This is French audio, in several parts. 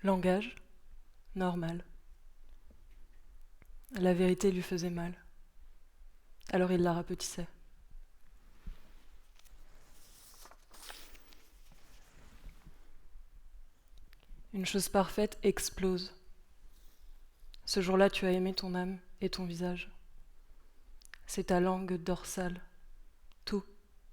Langage, normal. La vérité lui faisait mal. Alors il la rapetissait. Une chose parfaite explose. Ce jour-là, tu as aimé ton âme et ton visage. C'est ta langue dorsale. Tout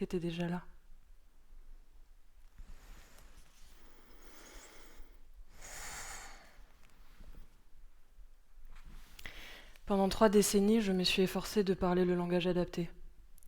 était déjà là. Pendant 3 décennies, je me suis efforcée de parler le langage adapté.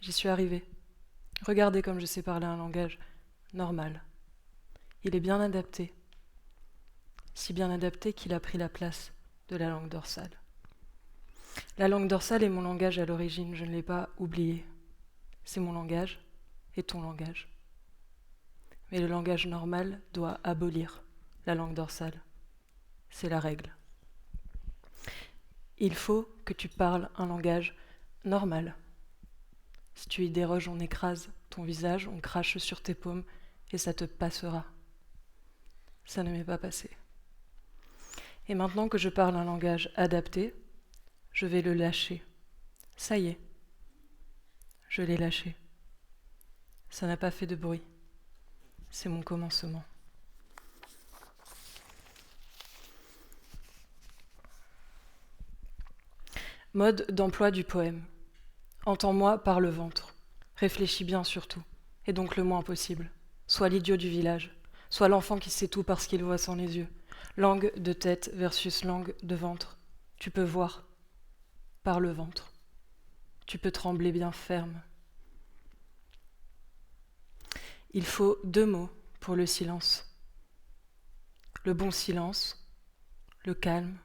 J'y suis arrivée. Regardez comme je sais parler un langage normal. Il est bien adapté. Si bien adapté qu'il a pris la place de la langue dorsale. La langue dorsale est mon langage à l'origine, je ne l'ai pas oublié. C'est mon langage et ton langage. Mais le langage normal doit abolir la langue dorsale. C'est la règle. Il faut que tu parles un langage normal. Si tu y déroges, on écrase ton visage, on crache sur tes paumes et ça te passera. Ça ne m'est pas passé. Et maintenant que je parle un langage adapté, je vais le lâcher. Ça y est, je l'ai lâché. Ça n'a pas fait de bruit. C'est mon commencement. Mode d'emploi du poème. Entends-moi par le ventre. Réfléchis bien surtout, et donc le moins possible. Sois l'idiot du village. Sois l'enfant qui sait tout parce qu'il voit sans les yeux. Langue de tête versus langue de ventre. Tu peux voir par le ventre. Tu peux trembler bien ferme. Il faut 2 mots pour le silence. Le bon silence, le calme,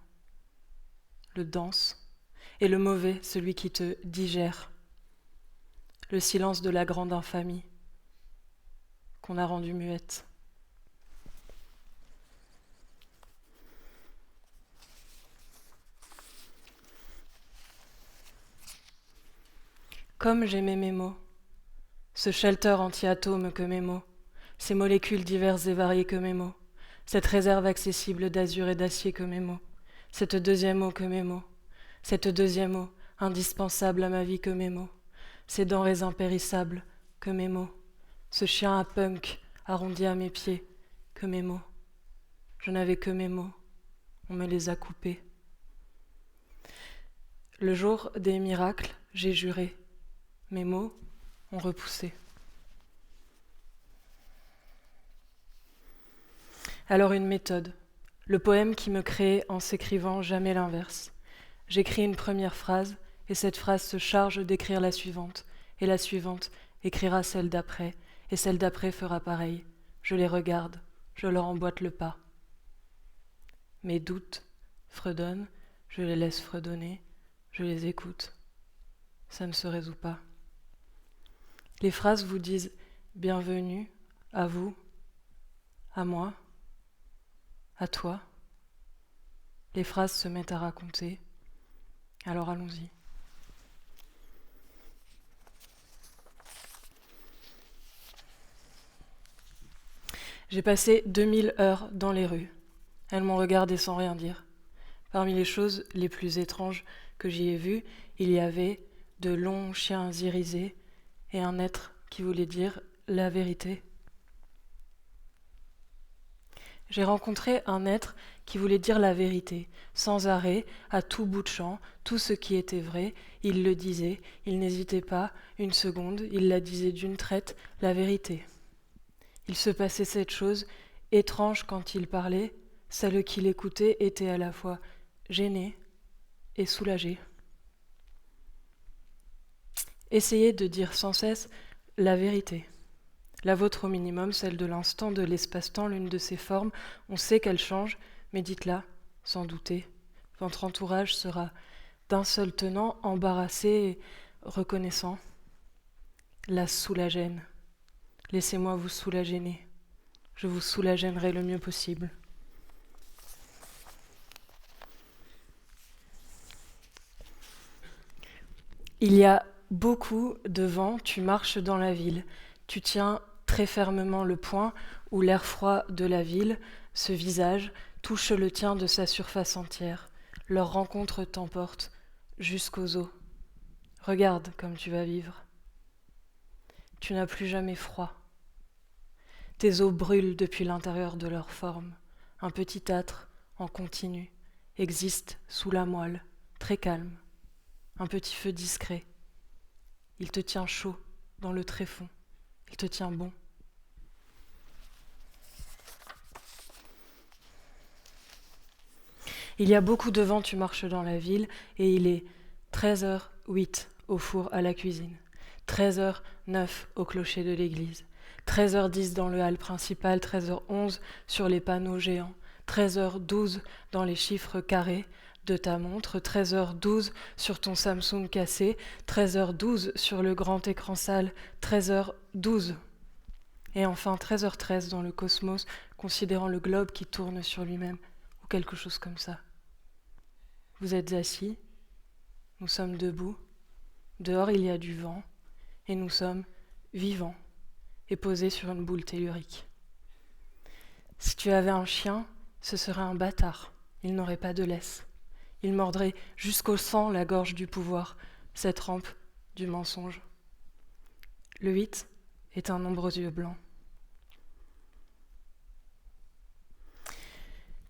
le dense, et le mauvais, celui qui te digère. Le silence de la grande infamie qu'on a rendue muette. Comme j'aimais mes mots, ce shelter anti-atome que mes mots, ces molécules diverses et variées que mes mots, cette réserve accessible d'azur et d'acier que mes mots, cette deuxième eau que mes mots, cette deuxième eau indispensable à ma vie que mes mots, ces denrées impérissables que mes mots, ce chien à punk arrondi à mes pieds que mes mots. Je n'avais que mes mots, on me les a coupés. Le jour des miracles, j'ai juré, mes mots ont repoussé. Alors une méthode, le poème qui me crée en s'écrivant jamais l'inverse. J'écris une première phrase et cette phrase se charge d'écrire la suivante, et la suivante écrira celle d'après, et celle d'après fera pareil. Je les regarde, je leur emboîte le pas. Mes doutes fredonnent, je les laisse fredonner, je les écoute. Ça ne se résout pas. Les phrases vous disent bienvenue à vous, à moi, à toi. Les phrases se mettent à raconter. Alors allons-y. J'ai passé 2000 heures dans les rues. Elles m'ont regardé sans rien dire. Parmi les choses les plus étranges que j'y ai vues, il y avait de longs chiens irisés et un être qui voulait dire la vérité. J'ai rencontré un être qui voulait dire la vérité, sans arrêt, à tout bout de champ, tout ce qui était vrai, il le disait, il n'hésitait pas une seconde, il la disait d'une traite, la vérité. Il se passait cette chose étrange quand il parlait, celle qui l'écoutait était à la fois gênée et soulagée. Essayez de dire sans cesse la vérité. La vôtre au minimum, celle de l'instant, de l'espace-temps, l'une de ses formes, on sait qu'elle change, mais dites-la, sans douter. Votre entourage sera d'un seul tenant, embarrassé et reconnaissant. La soulagène. Laissez-moi vous soulagéner. Je vous soulagènerai le mieux possible. Il y a beaucoup de vent, tu marches dans la ville. Tu tiens très fermement le poing où l'air froid de la ville, ce visage, touche le tien de sa surface entière. Leur rencontre t'emporte jusqu'aux os. Regarde comme tu vas vivre. Tu n'as plus jamais froid. Tes os brûlent depuis l'intérieur de leur forme. Un petit âtre, en continu, existe sous la moelle, très calme. Un petit feu discret. Il te tient chaud dans le tréfonds. Il te tient bon. Il y a beaucoup de vent, tu marches dans la ville, et il est 13h08 au four à la cuisine, 13h09 au clocher de l'église, 13h10 dans le hall principal, 13h11 sur les panneaux géants, 13h12 dans les chiffres carrés de ta montre, 13h12 sur ton Samsung cassé, 13h12 sur le grand écran sale, 13h12. Et enfin 13h13 dans le cosmos, considérant le globe qui tourne sur lui-même, ou quelque chose comme ça. Vous êtes assis, nous sommes debout, dehors il y a du vent, et nous sommes vivants et posés sur une boule tellurique. Si tu avais un chien, ce serait un bâtard, il n'aurait pas de laisse. Il mordrait jusqu'au sang la gorge du pouvoir, cette rampe du mensonge. Le 8 est un nombre aux yeux blancs.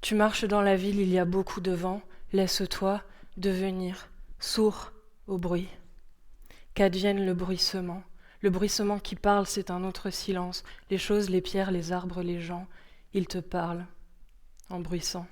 Tu marches dans la ville, il y a beaucoup de vent, laisse-toi devenir sourd au bruit. Qu'advienne le bruissement. Le bruissement qui parle, c'est un autre silence. Les choses, les pierres, les arbres, les gens, ils te parlent en bruissant.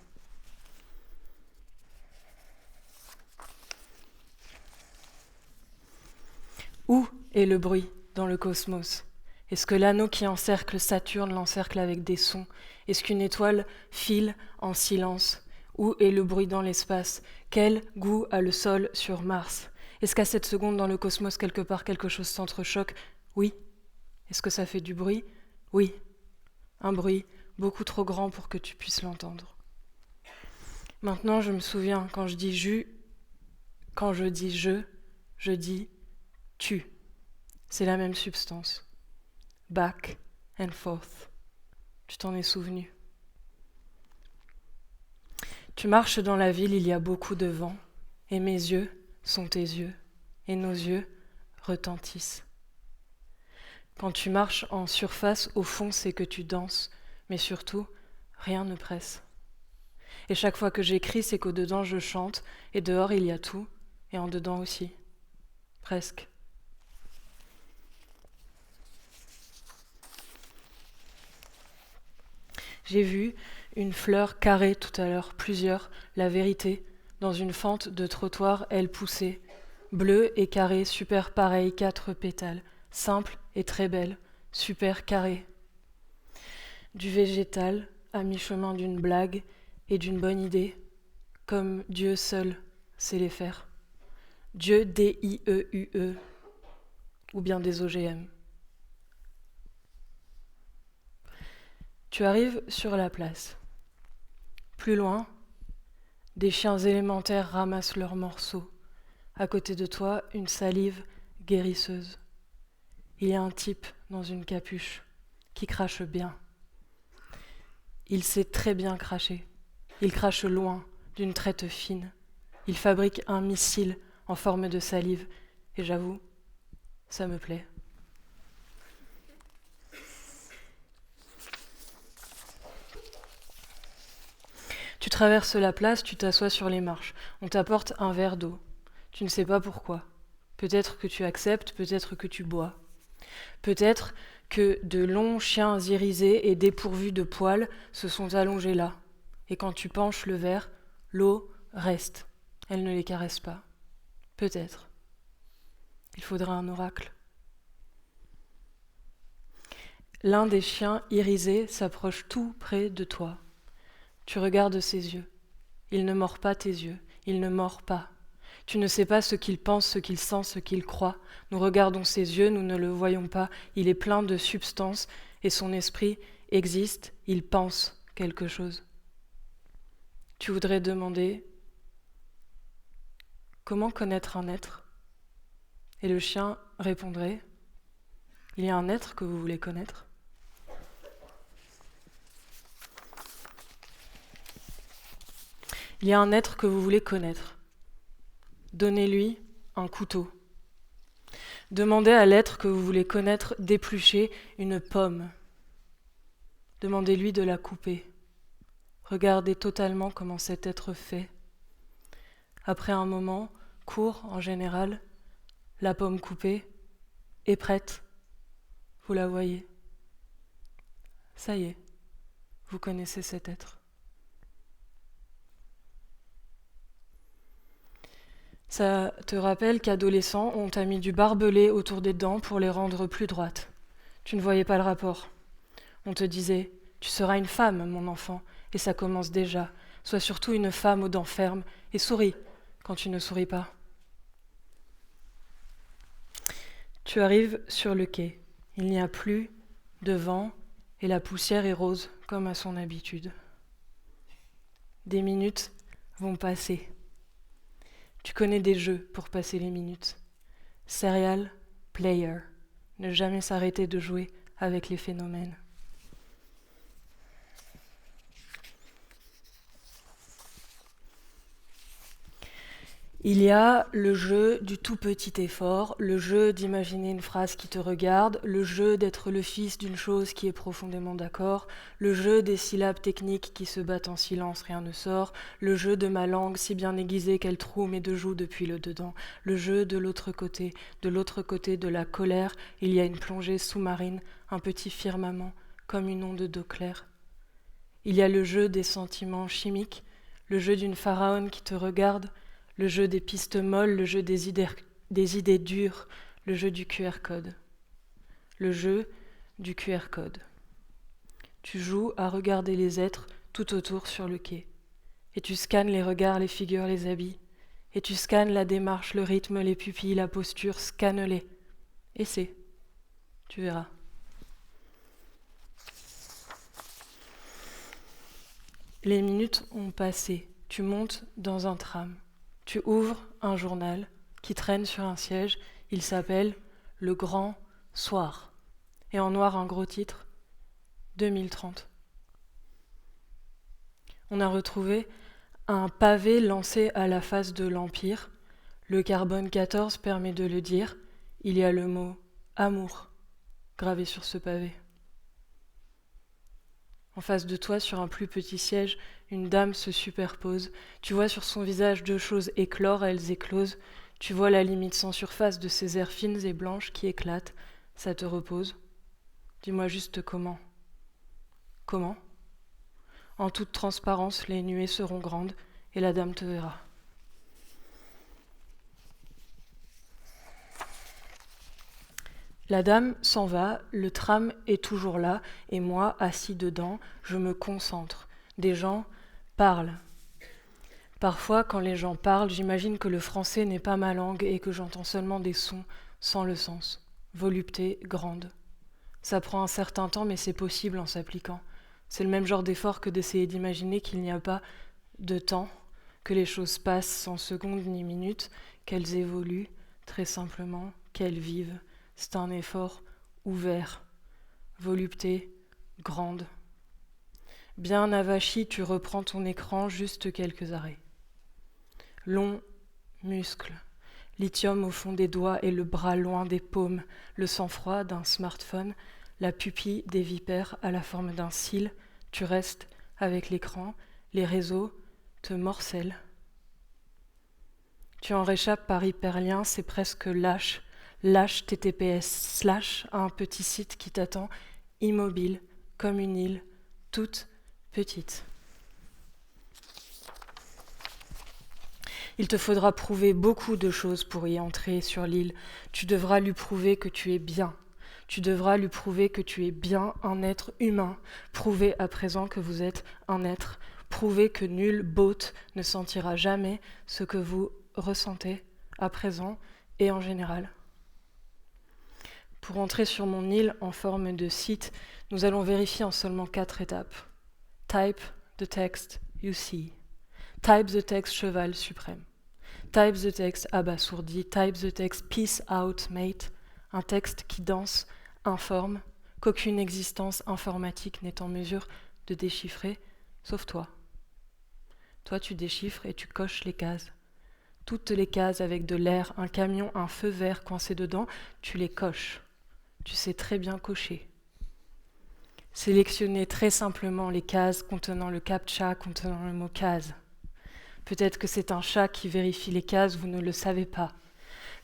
Où est le bruit dans le cosmos ? Est-ce que l'anneau qui encercle Saturne l'encercle avec des sons ? Est-ce qu'une étoile file en silence ? Où est le bruit dans l'espace ? Quel goût a le sol sur Mars ? Est-ce qu'à cette seconde dans le cosmos, quelque part, quelque chose s'entrechoque ? Oui. Est-ce que ça fait du bruit ? Oui. Un bruit beaucoup trop grand pour que tu puisses l'entendre. Maintenant, je me souviens, quand je dis je, je dis tu. C'est la même substance. Back and forth. Tu t'en es souvenu. Tu marches dans la ville, il y a beaucoup de vent, et mes yeux sont tes yeux, et nos yeux retentissent. Quand tu marches en surface, au fond, c'est que tu danses, mais surtout, rien ne presse. Et chaque fois que j'écris, c'est qu'au-dedans, je chante, et dehors, il y a tout, et en dedans aussi. Presque. J'ai vu une fleur carrée tout à l'heure, plusieurs, la vérité, dans une fente de trottoir, elle poussait, bleue et carrée, super pareille, 4 pétales, simple et très belle, super carrée. Du végétal à mi-chemin d'une blague et d'une bonne idée, comme Dieu seul sait les faire. Dieu D-I-E-U-E, ou bien des OGM. Tu arrives sur la place. Plus loin, des chiens élémentaires ramassent leurs morceaux. À côté de toi, une salive guérisseuse. Il y a un type dans une capuche qui crache bien. Il sait très bien cracher. Il crache loin, d'une traite fine. Il fabrique un missile en forme de salive. Et j'avoue, ça me plaît. Tu traverses la place, tu t'assois sur les marches. On t'apporte un verre d'eau. Tu ne sais pas pourquoi. Peut-être que tu acceptes, peut-être que tu bois. Peut-être que de longs chiens irisés et dépourvus de poils se sont allongés là. Et quand tu penches le verre, l'eau reste. Elle ne les caresse pas. Peut-être. Il faudra un oracle. L'un des chiens irisés s'approche tout près de toi. Tu regardes ses yeux. Il ne mord pas tes yeux. Il ne mord pas. Tu ne sais pas ce qu'il pense, ce qu'il sent, ce qu'il croit. Nous regardons ses yeux, nous ne le voyons pas. Il est plein de substance et son esprit existe. Il pense quelque chose. Tu voudrais demander comment connaître un être ? Et le chien répondrait, il y a un être que vous voulez connaître ? Il y a un être que vous voulez connaître. Donnez-lui un couteau. Demandez à l'être que vous voulez connaître d'éplucher une pomme. Demandez-lui de la couper. Regardez totalement comment cet être fait. Après un moment, court en général, la pomme coupée est prête. Vous la voyez. Ça y est, vous connaissez cet être. Ça te rappelle qu'adolescent, on t'a mis du barbelé autour des dents pour les rendre plus droites. Tu ne voyais pas le rapport. On te disait « Tu seras une femme, mon enfant », et ça commence déjà. Sois surtout une femme aux dents fermes et souris quand tu ne souris pas. Tu arrives sur le quai. Il n'y a plus de vent et la poussière est rose comme à son habitude. Des minutes vont passer. Tu connais des jeux pour passer les minutes. Serial player. Ne jamais s'arrêter de jouer avec les phénomènes. Il y a le jeu du tout petit effort, le jeu d'imaginer une phrase qui te regarde, le jeu d'être le fils d'une chose qui est profondément d'accord, le jeu des syllabes techniques qui se battent en silence, rien ne sort, le jeu de ma langue si bien aiguisée qu'elle troue mes deux joues depuis le dedans, le jeu de l'autre côté de la colère, il y a une plongée sous-marine, un petit firmament, comme une onde d'eau claire. Il y a le jeu des sentiments chimiques, le jeu d'une pharaone qui te regarde, le jeu des pistes molles, le jeu des idées dures, le jeu du QR code. Le jeu du QR code. Tu joues à regarder les êtres tout autour sur le quai. Et tu scannes les regards, les figures, les habits. Et tu scannes la démarche, le rythme, les pupilles, la posture, scanne-les. Essaie. Tu verras. Les minutes ont passé. Tu montes dans un tram. Tu ouvres un journal qui traîne sur un siège. Il s'appelle « Le Grand Soir ». Et en noir, un gros titre, 2030. On a retrouvé un pavé lancé à la face de l'Empire. Le carbone 14 permet de le dire. Il y a le mot « amour » gravé sur ce pavé. En face de toi, sur un plus petit siège, une dame se superpose. Tu vois sur son visage deux choses éclore, elles éclosent. Tu vois la limite sans surface de ces airs fines et blanches qui éclatent. Ça te repose. Dis-moi juste comment. Comment ? En toute transparence, les nuées seront grandes et la dame te verra. La dame s'en va, le tram est toujours là, et moi, assis dedans, je me concentre. Des gens parlent. Parfois, quand les gens parlent, j'imagine que le français n'est pas ma langue et que j'entends seulement des sons sans le sens. Volupté grande. Ça prend un certain temps, mais c'est possible en s'appliquant. C'est le même genre d'effort que d'essayer d'imaginer qu'il n'y a pas de temps, que les choses passent sans secondes ni minutes, qu'elles évoluent, très simplement, qu'elles vivent. C'est un effort ouvert, volupté grande. Bien avachi, tu reprends ton écran, juste quelques arrêts. Long muscle, lithium au fond des doigts et le bras loin des paumes, le sang-froid d'un smartphone, la pupille des vipères à la forme d'un cil, tu restes avec l'écran, les réseaux te morcellent. Tu en réchappes par hyperlien, c'est presque lâche TTPS / un petit site qui t'attend, immobile, comme une île, toute petite. Il te faudra prouver beaucoup de choses pour y entrer sur l'île. Tu devras lui prouver que tu es bien. Tu devras lui prouver que tu es bien un être humain. Prouvez à présent que vous êtes un être. Prouvez que nul boat ne sentira jamais ce que vous ressentez à présent et en général. Pour entrer sur mon île en forme de site, nous allons vérifier en seulement 4 étapes. Type the text you see. Type the text cheval suprême. Type the text abasourdi. Type the text peace out mate. Un texte qui danse, informe, qu'aucune existence informatique n'est en mesure de déchiffrer, sauf toi. Toi, tu déchiffres et tu coches les cases. Toutes les cases avec de l'air, un camion, un feu vert coincé dedans, tu les coches. Tu sais très bien cocher. Sélectionnez très simplement les cases contenant le captcha, contenant le mot case. Peut-être que c'est un chat qui vérifie les cases, vous ne le savez pas.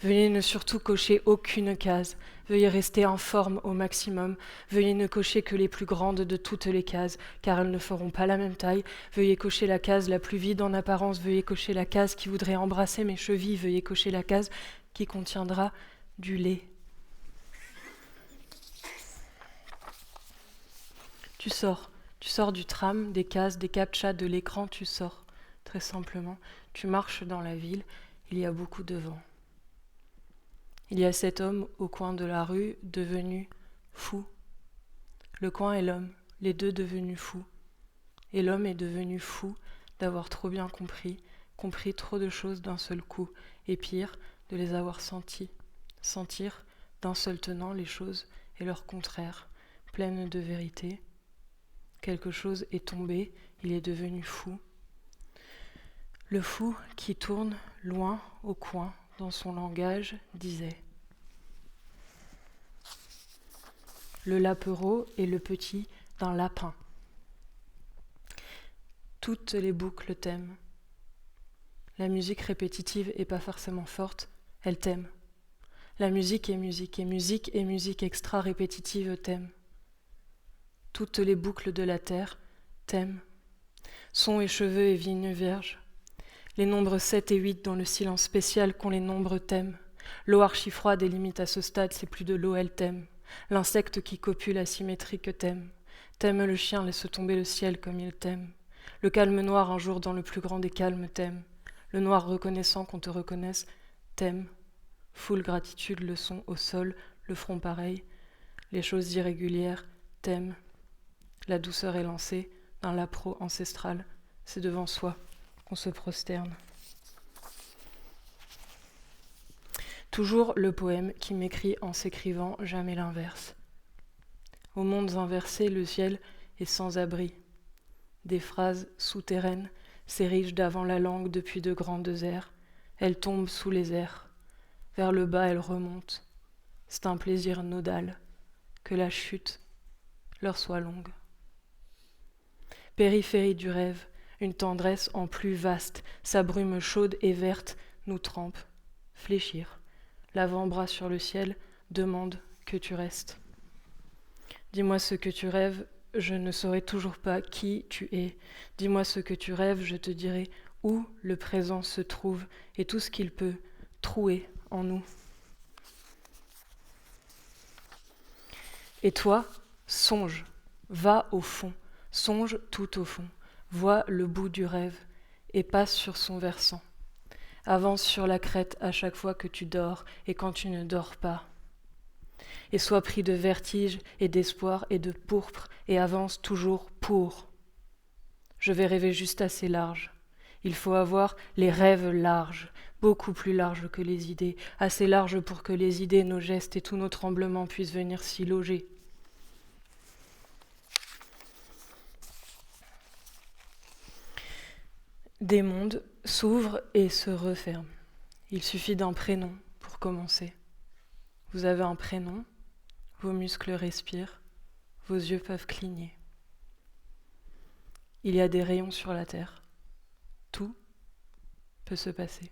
Veuillez ne surtout cocher aucune case. Veuillez rester en forme au maximum. Veuillez ne cocher que les plus grandes de toutes les cases, car elles ne feront pas la même taille. Veuillez cocher la case la plus vide en apparence. Veuillez cocher la case qui voudrait embrasser mes chevilles. Veuillez cocher la case qui contiendra du lait. Tu sors du tram, des cases, des captchas, de l'écran, tu sors. Très simplement, tu marches dans la ville, il y a beaucoup de vent. Il y a cet homme au coin de la rue devenu fou. Le coin et l'homme, les deux devenus fous. Et l'homme est devenu fou d'avoir trop bien compris trop de choses d'un seul coup, et pire, de les avoir senties. Sentir d'un seul tenant les choses et leur contraire, pleines de vérité. Quelque chose est tombé, il est devenu fou. Le fou qui tourne loin au coin, dans son langage, disait « Le lapereau est le petit d'un lapin. Toutes les boucles t'aiment. La musique répétitive est pas forcément forte, elle t'aime. La musique est musique, et musique et musique extra-répétitive t'aiment. Toutes les boucles de la terre t'aiment. Sons et cheveux et vignes vierges. Les nombres 7 et 8 dans le silence spécial qu'ont les nombres t'aiment. L'eau archi-froide et limite à ce stade, c'est plus de l'eau, elle t'aime. L'insecte qui copule asymétrique t'aime. T'aime le chien, laisse tomber le ciel comme il t'aime. Le calme noir un jour dans le plus grand des calmes t'aime. Le noir reconnaissant qu'on te reconnaisse t'aime. Foule gratitude, le son au sol, le front pareil. Les choses irrégulières t'aiment. La douceur est lancée d'un lapro ancestral. C'est devant soi qu'on se prosterne. Toujours le poème qui m'écrit en s'écrivant jamais l'inverse. Aux mondes inversés, le ciel est sans abri. Des phrases souterraines s'érigent d'avant la langue depuis de grandes airs. Elles tombent sous les airs. Vers le bas, elles remontent. C'est un plaisir nodal que la chute leur soit longue. Périphérie du rêve, une tendresse en plus vaste, sa brume chaude et verte nous trempe. Fléchir, l'avant-bras sur le ciel, demande que tu restes. Dis-moi ce que tu rêves, je ne saurai toujours pas qui tu es. Dis-moi ce que tu rêves, je te dirai où le présent se trouve et tout ce qu'il peut trouer en nous. Et toi, songe, va au fond, songe tout au fond, vois le bout du rêve et passe sur son versant. Avance sur la crête à chaque fois que tu dors et quand tu ne dors pas. Et sois pris de vertige et d'espoir et de pourpre et avance toujours pour. Je vais rêver juste assez large. Il faut avoir les rêves larges, beaucoup plus larges que les idées, assez larges pour que les idées, nos gestes et tous nos tremblements puissent venir s'y loger. Des mondes s'ouvrent et se referment. Il suffit d'un prénom pour commencer. Vous avez un prénom, vos muscles respirent, vos yeux peuvent cligner. Il y a des rayons sur la terre. Tout peut se passer.